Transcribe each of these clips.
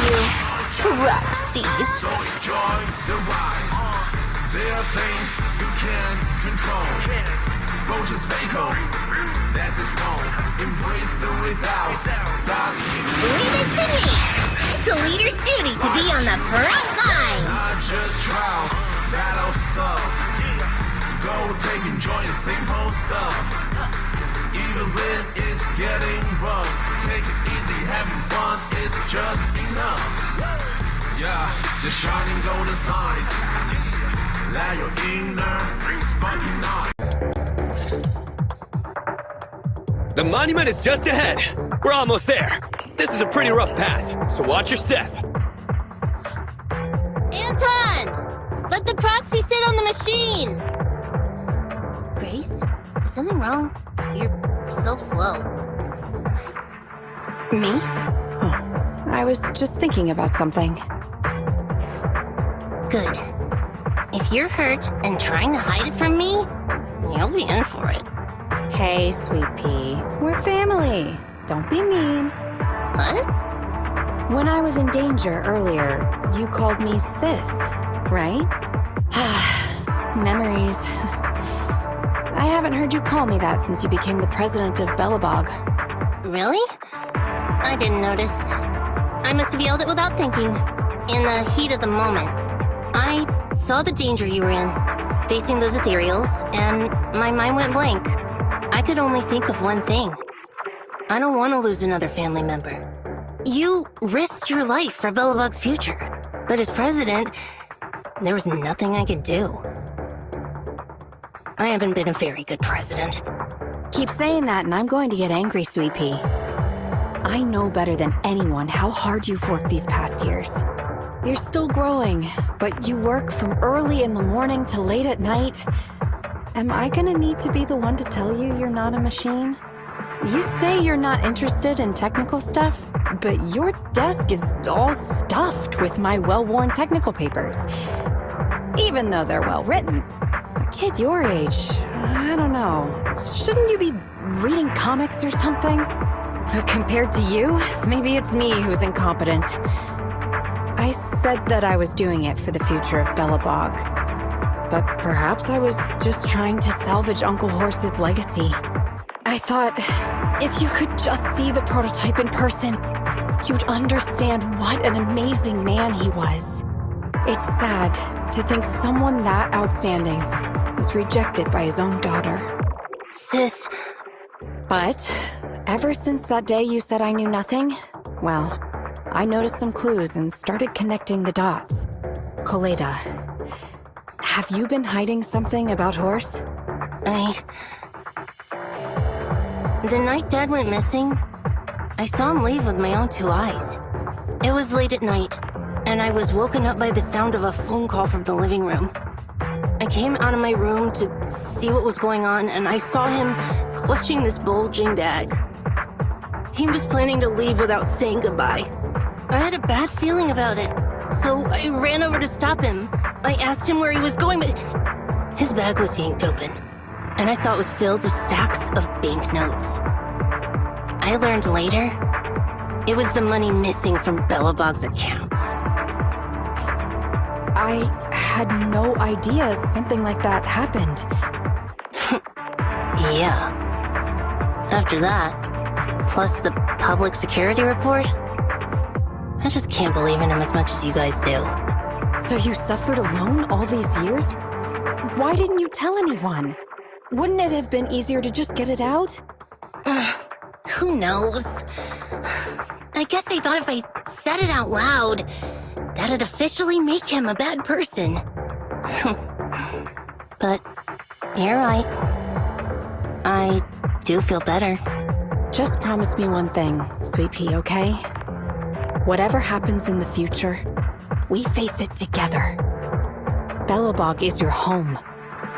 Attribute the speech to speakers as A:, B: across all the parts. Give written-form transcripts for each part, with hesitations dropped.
A: you, proxy.
B: So enjoy the ride. There are things you can't control. Vultures Vaco, that's is wrong. Embrace the without. Stop.
A: Leave it to me. It's a leader's duty to be on the front lines.
B: Not just trials, battle stuff. Go take enjoy the simple stuff. Even when it's getting rough, take it easy, having fun is just enough. Yeah, the shining golden signs. Let your inner spunky night.
C: The monument is just ahead. We're almost there. This is a pretty rough path, so watch your step.
A: Anton! Let the proxy sit on the machine! Grace? Is something wrong? You're so slow.
D: Me? Oh, I was just thinking about something.
A: Good. If you're hurt and trying to hide it from me, you'll be in for it.
D: Hey, Sweet Pea. We're family. Don't be mean.
A: What?
D: When I was in danger earlier, you called me sis, right? Memories. I haven't heard you call me that since you became the president of Belobog.
A: Really? I didn't notice. I must have yelled it without thinking. In the heat of the moment. I saw the danger you were in, facing those ethereals, and my mind went blank. I could only think of one thing. I don't want to lose another family member. You risked your life for Belobog's future, but as president, there was nothing I could do. I haven't been a very good president.
D: Keep saying that and I'm going to get angry, Sweet Pea. I know better than anyone how hard you've worked these past years. You're still growing, but you work from early in the morning to late at night. Am I gonna need to be the one to tell you you're not a machine? You say you're not interested in technical stuff, but your desk is all stuffed with my well-worn technical papers. Even though they're well-written. A kid your age, I don't know. Shouldn't you be reading comics or something? Compared to you, maybe it's me who's incompetent. I said that I was doing it for the future of Belobog. But perhaps I was just trying to salvage Uncle Horse's legacy. I thought, if you could just see the prototype in person, you'd understand what an amazing man he was. It's sad to think someone that outstanding was rejected by his own daughter.
A: Sis.
D: But ever since that day you said I knew nothing, well, I noticed some clues and started connecting the dots. Koleda, have you been hiding something about Horse?
A: The night Dad went missing, I saw him leave with my own two eyes. It was late at night, and I was woken up by the sound of a phone call from the living room. I came out of my room to see what was going on, and I saw him clutching this bulging bag. He was planning to leave without saying goodbye. I had a bad feeling about it, so I ran over to stop him. I asked him where he was going, but his bag was yanked open, and I saw it was filled with stacks of banknotes. I learned later, it was the money missing from Belobog's accounts.
D: I had no idea something like that happened.
A: Yeah. After that, plus the public security report, I just can't believe in him as much as you guys do.
D: So you suffered alone all these years? Why didn't you tell anyone? Wouldn't it have been easier to just get it out?
A: Who knows? I guess I thought if I said it out loud, that'd officially make him a bad person. But you're right. I do feel better.
D: Just promise me one thing, Sweet Pea, okay? Whatever happens in the future, we face it together. Belobog is your home.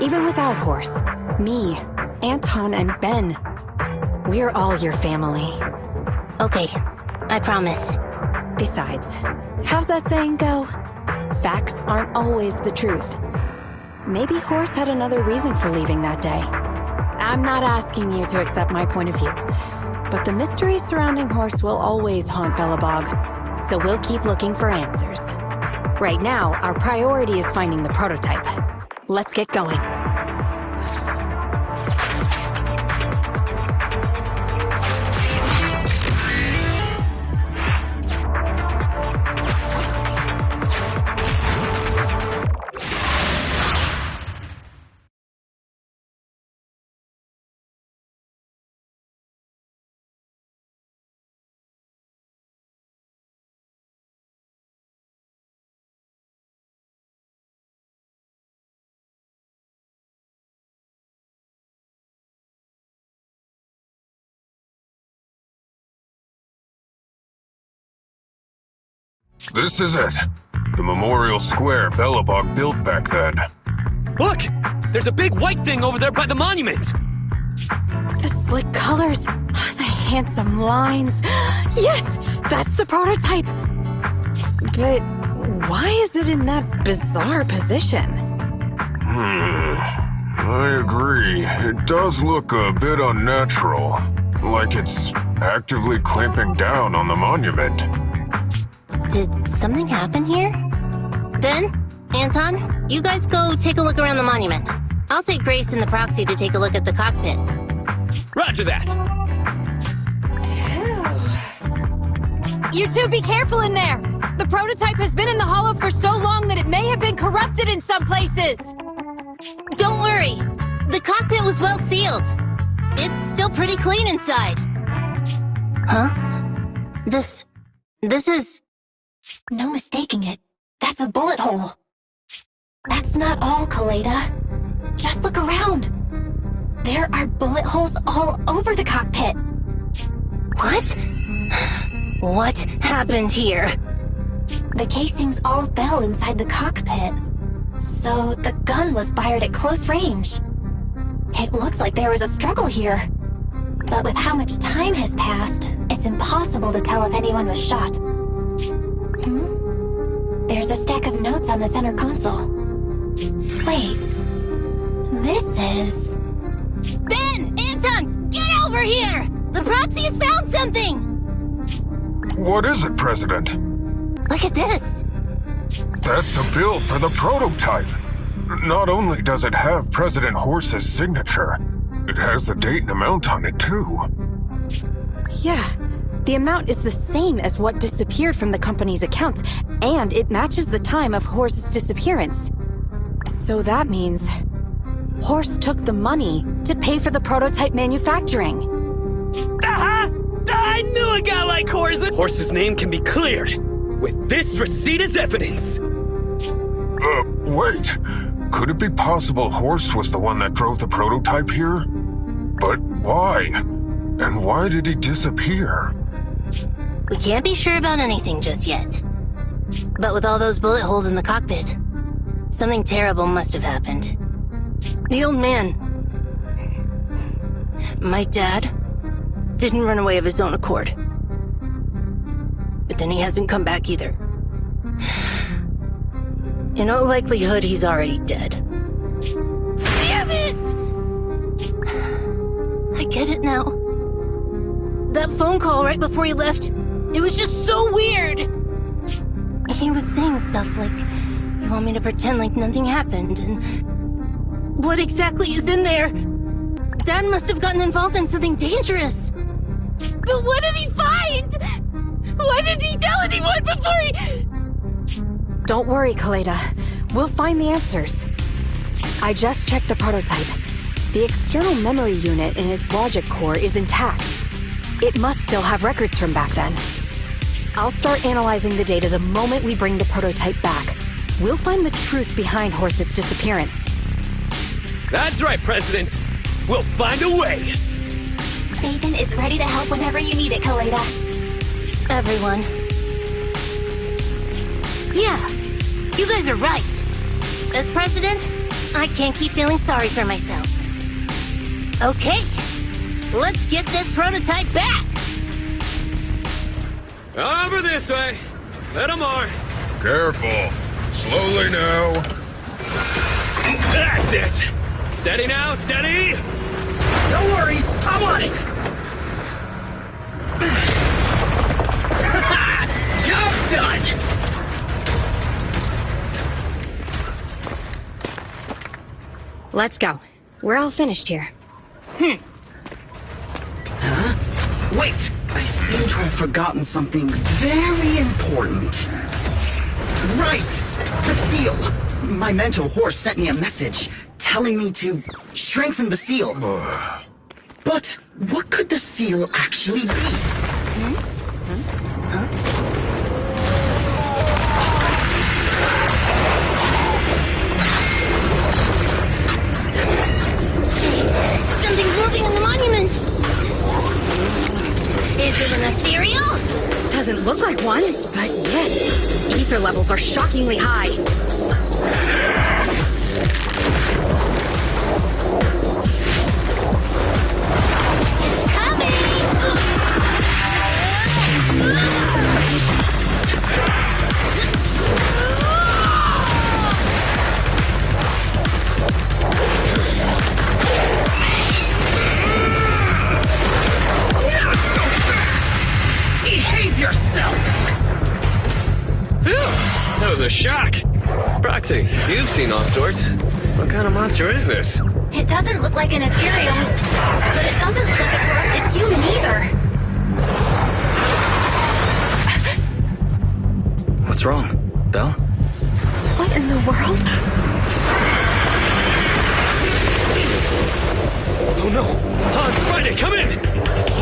D: Even without Horse, me, Anton, and Ben, we're all your family.
A: Okay, I promise.
D: Besides, how's that saying go? Facts aren't always the truth. Maybe Horse had another reason for leaving that day. I'm not asking you to accept my point of view, but the mystery surrounding Horse will always haunt Belobog. so we'll keep looking for answers. Right now, our priority is finding the prototype. Let's get going.
E: This is it. The memorial square Bellabog built back then.
C: Look! There's a big white thing over there by the monument!
D: The slick colors, the handsome lines. Yes, that's the prototype. But why is it in that bizarre position?
E: I agree. It does look a bit unnatural. Like it's actively clamping down on the monument.
A: Did something happen here? Ben? Anton? You guys go take a look around the monument. I'll take Grace and the proxy to take a look at the cockpit.
C: Roger that!
D: You two be careful in there! The prototype has been in the hollow for so long that it may have been corrupted in some places!
A: Don't worry! The cockpit was well sealed. It's still pretty clean inside. Huh? This is...
F: No mistaking it. That's a bullet hole. That's not all, Kaleda. Just look around. There are bullet holes all over the cockpit.
A: What? What happened here?
F: The casings all fell inside the cockpit. So the gun was fired at close range. It looks like there was a struggle here. But with how much time has passed, it's impossible to tell if anyone was shot. There's a stack of notes on the center console. Wait. This is...
A: Ben! Anton! Get over here! The proxy has found something!
E: What is it, President?
A: Look at this!
E: That's a bill for the prototype. Not only does it have President Horse's signature, it has the date and amount on it, too.
D: Yeah, the amount is the same as what disappeared from the company's accounts, and it matches the time of Horse's disappearance. So that means Horse took the money to pay for the prototype manufacturing.
C: Aha! I knew a guy like Horse! Horse's name can be cleared with this receipt as evidence.
E: Wait. Could it be possible Horse was the one that drove the prototype here? But why? And why did he disappear?
A: We can't be sure about anything just yet. But with all those bullet holes in the cockpit, something terrible must have happened. The old man, my dad, didn't run away of his own accord. But then he hasn't come back either. In all likelihood, he's already dead. Damn it! I get it now. That phone call right before he left, it was just so weird. He was saying stuff like, you want me to pretend like nothing happened, and what exactly is in there? Dad must have gotten involved in something dangerous. But what did he find? Why didn't he tell anyone before he...
D: Don't worry, Kaleda. We'll find the answers. I just checked the prototype. The external memory unit in its logic core is intact. It must still have records from back then. I'll start analyzing the data the moment we bring the prototype back. We'll find the truth behind Horse's disappearance.
C: That's right, President. We'll find a way.
F: Nathan is ready to help whenever you need it, Kaleda.
A: Everyone. Yeah, you guys are right. As president, I can't keep feeling sorry for myself. Okay, let's get this prototype back!
C: Over this way. Little more.
E: Careful. Slowly now.
C: That's it. Steady now, steady.
G: No worries, I'm on it. Job done!
D: Let's go. We're all finished here.
G: Wait! I seem to have forgotten something very important. Right! The seal! My mentor horse sent me a message telling me to strengthen the seal. But what could the seal actually be?
A: Something's moving in the monument! Is it an ethereal?
D: Doesn't look like one, but yes, ether levels are shockingly high.
A: It's coming!
G: Not so fast! Behave yourself!
C: Phew, that was a shock. Proxy, you've seen all sorts. What kind of monster is this?
F: It doesn't look like an ethereal, but it doesn't look like a corrupted human either.
C: What's wrong, Belle?
D: What in the world?
C: Oh no! Hans, Friday, come in!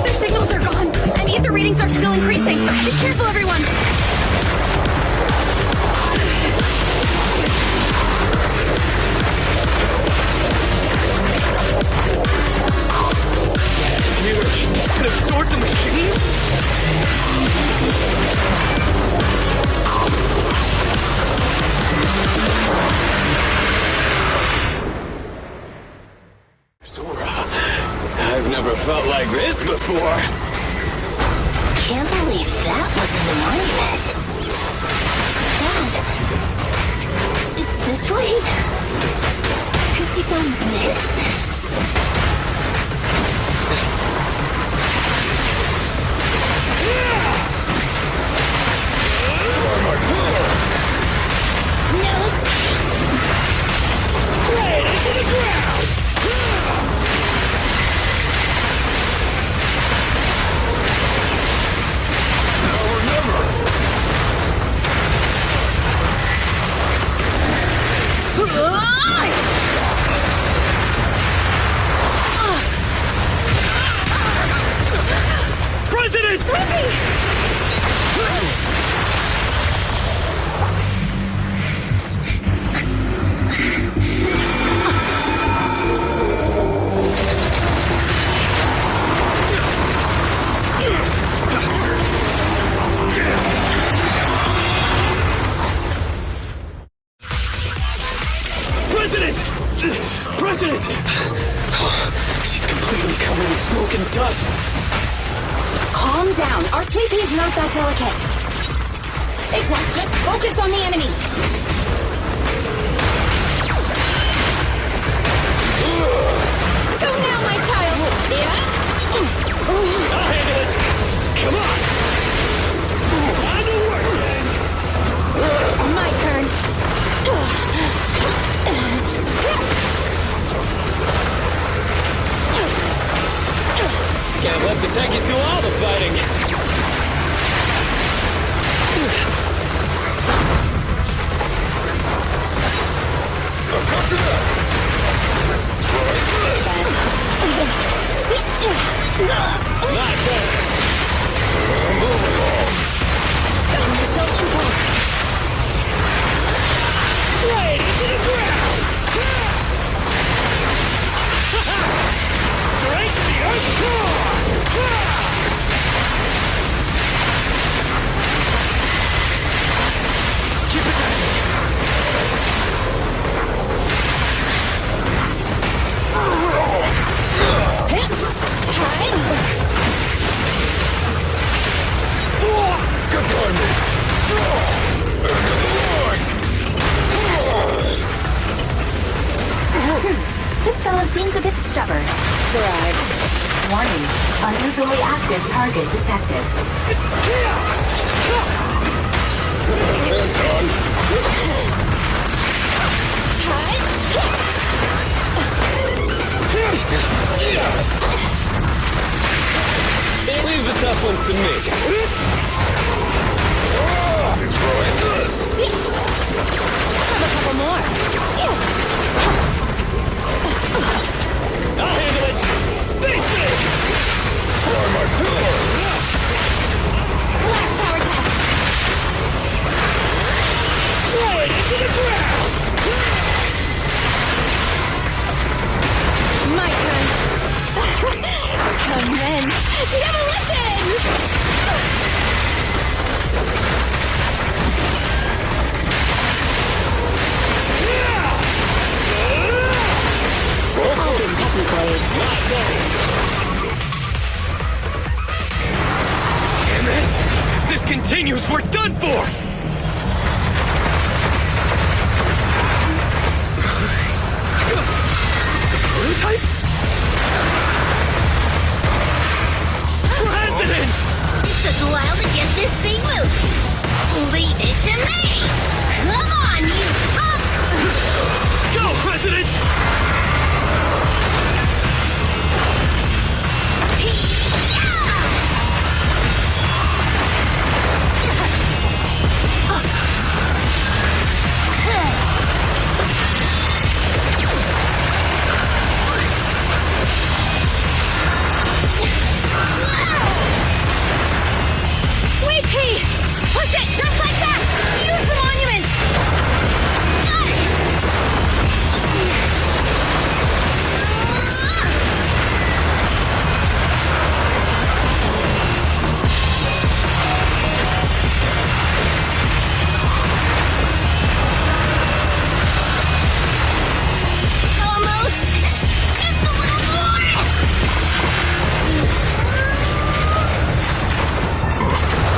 D: Their signals are gone, and ether readings are still increasing. Be careful, everyone!
C: Mirage, can absorb the machines? Zora, I've never felt like this before.
A: Can't believe that was in the monument. Dad, is this why because he found this? No escape!
C: Straight into the ground! President! President! President! She's completely covered in smoke and dust.
D: Calm down. Our sweet pea is not that delicate. Exact, just focus on the enemy. Go now, my child. Yeah?
C: I'll handle it. Come on. On the work, then.
D: My turn.
C: Can't let the techies do all the fighting. My turn.
A: Initial impulse.
C: Straight into the ground. Straight to the earth's core. Keep it down.
E: Good timing! End of the line!
F: This fellow seems a bit stubborn. Derived. Warning. Unusually active target detected.
C: than me.
B: Try this!
F: Have a couple more.
C: I'll handle it! Face me!
B: Try my pillar!
F: Last power test.
C: Throw it into the ground!
F: My turn. Commence demolition!
D: Open Technoblade.
C: Damn it! If this continues, we're done for! Prototype? President!
A: It took a while to get this thing moving. Leave it to me! Come on, you punk!
C: Go, President!
F: Sweet pea! Push it just like that! Use the monument! Got it!
A: Almost! Just a little more!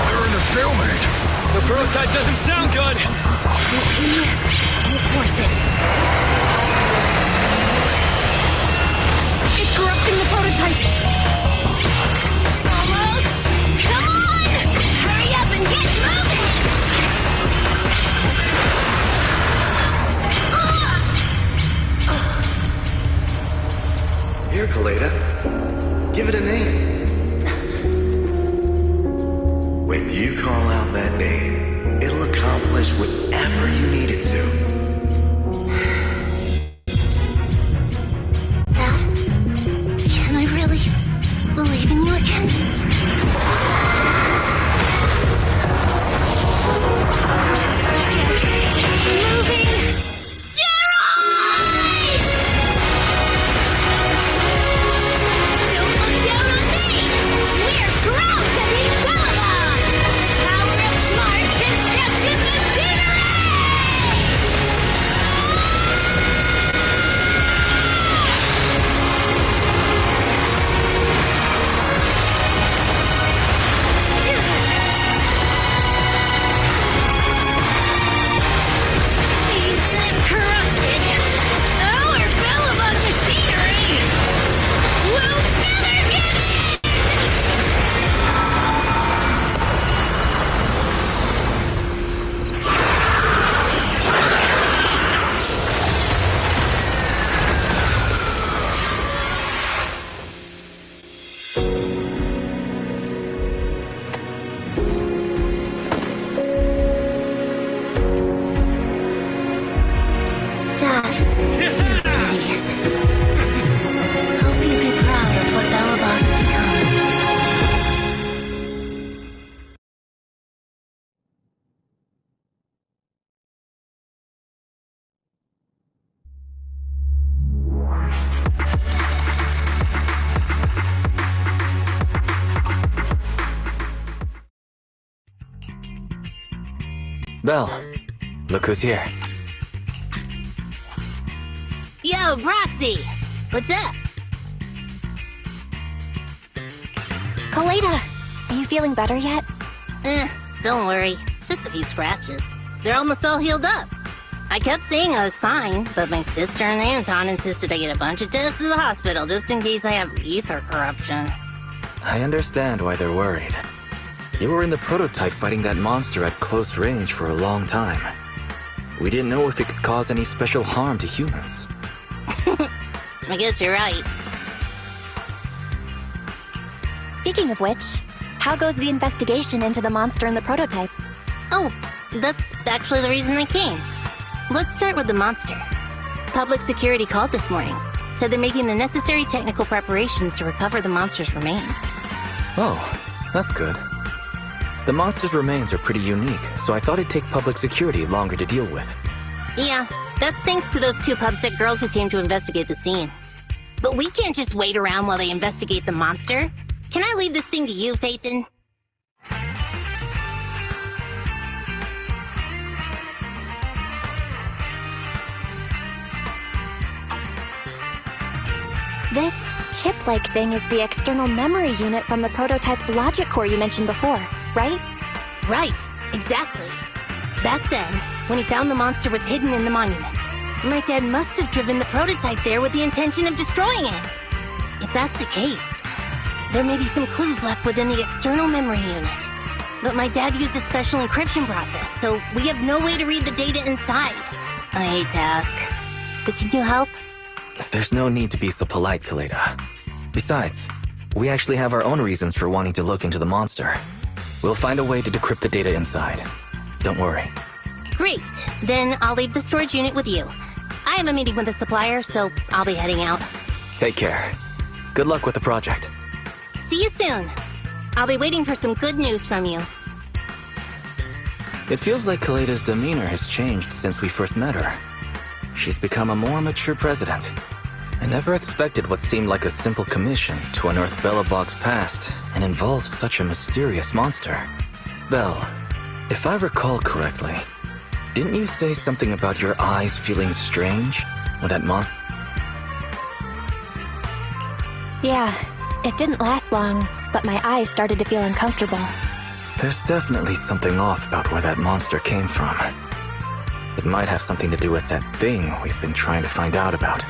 E: They're in a stalemate.
C: The prototype doesn't sound good!
F: Sweet pea, don't force it. It's corrupting the prototype.
A: Almost! Come on! Hurry up and get moving!
H: Here, Kaleda. Give it a name. When you call out that name, it'll accomplish whatever you need it to.
A: Dad, can I really believe in you again? Get moving! Gerald! Don't look down on me! We're ground-setting Bellabog! Power of smart construction machinery! Even if corrupted, our Bellabog machinery will never give in! Dad, idiot. Hope you'd be proud of what Bellabog's become.
I: Belle, look who's here.
A: Yo, Proxy! What's up?
F: Kaleda, are you feeling better yet?
A: Don't worry. It's just a few scratches. They're almost all healed up. I kept saying I was fine, but my sister and Anton insisted I get a bunch of tests to the hospital just in case I have ether corruption.
I: I understand why they're worried. You were in the prototype fighting that monster at close range for a long time. We didn't know if it could cause any special harm to humans.
A: I guess you're right.
F: Speaking of which, how goes the investigation into the monster and the prototype?
A: Oh, that's actually the reason I came. Let's start with the monster. Public security called this morning. Said they're making the necessary technical preparations to recover the monster's remains.
I: Oh, that's good. The monster's remains are pretty unique, so I thought it'd take public security longer to deal with.
A: Yeah, that's thanks to those 2 pubsec girls who came to investigate the scene. But we can't just wait around while they investigate the monster. Can I leave this thing to you, Phaethon?
F: This chip-like thing is the external memory unit from the prototype's logic core you mentioned before, right?
A: Right, exactly. Back then, when he found the monster was hidden in the monument, my dad must have driven the prototype there with the intention of destroying it. If that's the case, there may be some clues left within the external memory unit. But my dad used a special encryption process, so we have no way to read the data inside. I hate to ask, but can you help?
I: There's no need to be so polite, Kaleda. Besides, we actually have our own reasons for wanting to look into the monster. We'll find a way to decrypt the data inside. Don't worry.
A: Great, then I'll leave the storage unit with you. I have a meeting with the supplier, so I'll be heading out.
I: Take care. Good luck with the project.
A: See you soon. I'll be waiting for some good news from you.
I: It feels like Kaleda's demeanor has changed since we first met her. She's become a more mature president. I never expected what seemed like a simple commission to unearth Belobog's past and involve such a mysterious monster. Belle, if I recall correctly, didn't you say something about your eyes feeling strange when that monster...
F: Yeah, it didn't last long, but my eyes started to feel uncomfortable.
I: There's definitely something off about where that monster came from. It might have something to do with that thing we've been trying to find out about.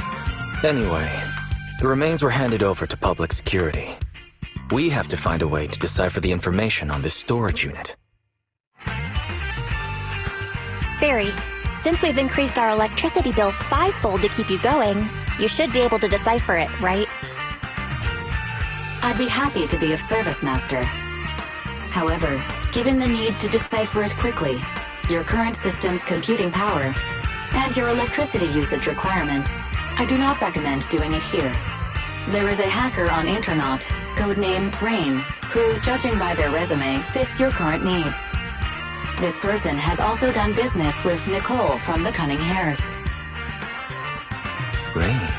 I: Anyway, the remains were handed over to public security. We have to find a way to decipher the information on this storage unit.
F: Barry, since we've increased our electricity bill 5-fold to keep you going, you should be able to decipher it, right?
D: I'd be happy to be of service, Master. However, given the need to decipher it quickly, your current system's computing power, and your electricity usage requirements, I do not recommend doing it here. There is a hacker on Internaut, codename Rain, who, judging by their resume, fits your current needs. This person has also done business with Nicole from the Cunning Hares.
I: Rain.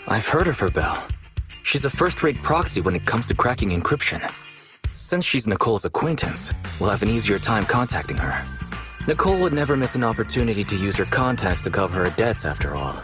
I: I've heard of her, Belle. She's a first-rate proxy when it comes to cracking encryption. Since she's Nicole's acquaintance, we'll have an easier time contacting her. Nicole would never miss an opportunity to use her contacts to cover her debts, after all.